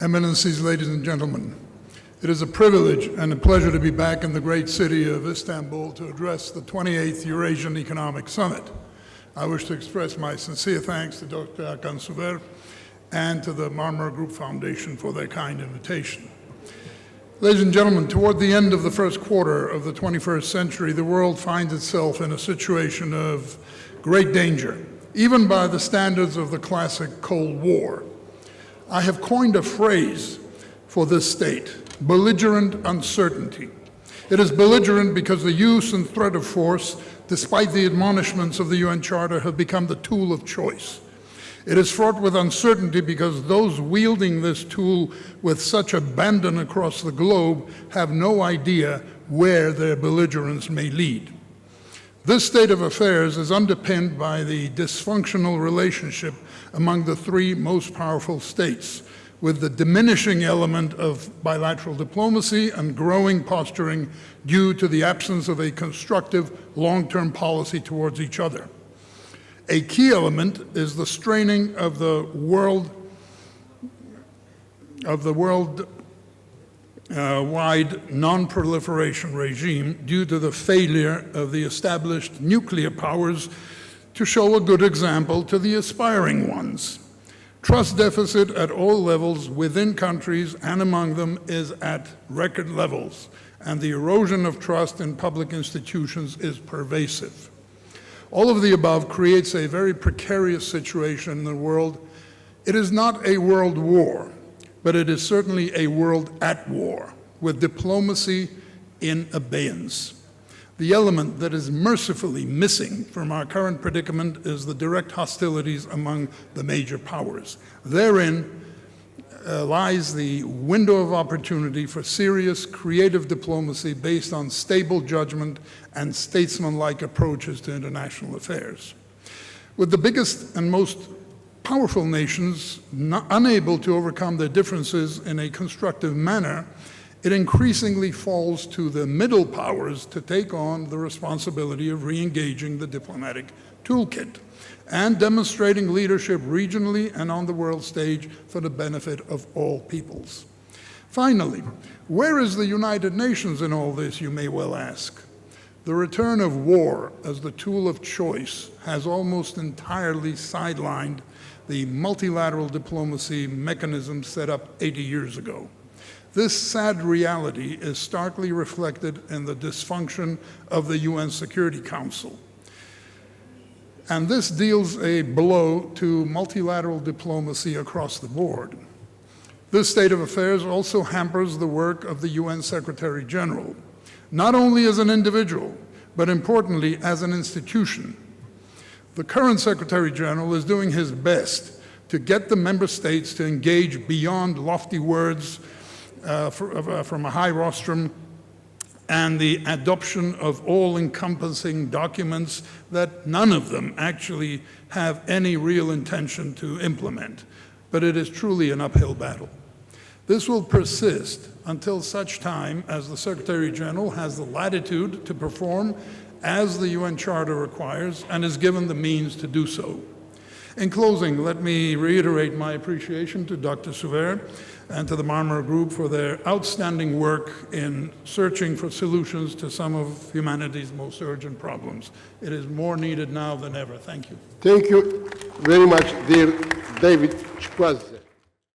Eminencies, ladies and gentlemen, it is a privilege and a pleasure to be back in the great city of Istanbul to address the 28th Eurasian Economic Summit. I wish to express my sincere thanks to Dr. Hakan Suver and to the Marmara Group Foundation for their kind invitation. Ladies and gentlemen, toward the end of the first quarter of the 21st century, the world finds itself in a situation of great danger, even by the standards of the classic Cold War. I have coined a phrase for this state: belligerent uncertainty. It is belligerent because the use and threat of force, despite the admonishments of the UN Charter, have become the tool of choice. It is fraught with uncertainty because those wielding this tool with such abandon across the globe have no idea where their belligerence may lead. This state of affairs is underpinned by the dysfunctional relationship among the three most powerful states, with the diminishing element of bilateral diplomacy and growing posturing due to the absence of a constructive long-term policy towards each other. A key element is the straining of the world-wide non-proliferation regime due to the failure of the established nuclear powers to show a good example to the aspiring ones. Trust deficit at all levels within countries and among them is at record levels, and the erosion of trust in public institutions is pervasive. All of the above creates a very precarious situation in the world. It is not a world war, but it is certainly a world at war, with diplomacy in abeyance. The element that is mercifully missing from our current predicament is the direct hostilities among the major powers. Therein lies the window of opportunity for serious, creative diplomacy based on stable judgment and statesmanlike approaches to international affairs. With the biggest and most powerful nations unable to overcome their differences in a constructive manner, it increasingly falls to the middle powers to take on the responsibility of re-engaging the diplomatic toolkit and demonstrating leadership regionally and on the world stage for the benefit of all peoples. Finally, where is the United Nations in all this, you may well ask? The return of war as the tool of choice has almost entirely sidelined the multilateral diplomacy mechanism set up 80 years ago. This sad reality is starkly reflected in the dysfunction of the UN Security Council. And this deals a blow to multilateral diplomacy across the board. This state of affairs also hampers the work of the UN Secretary General, not only as an individual, but importantly as an institution. The current Secretary General is doing his best to get the member states to engage beyond lofty words from a high rostrum and the adoption of all-encompassing documents that none of them actually have any real intention to implement. But it is truly an uphill battle. This will persist until such time as the Secretary General has the latitude to perform as the UN Charter requires and is given the means to do so. In closing, let me reiterate my appreciation to Dr. Suver and to the Marmara Group for their outstanding work in searching for solutions to some of humanity's most urgent problems. It is more needed now than ever. Thank you. Thank you very much, dear David Chikvaidze.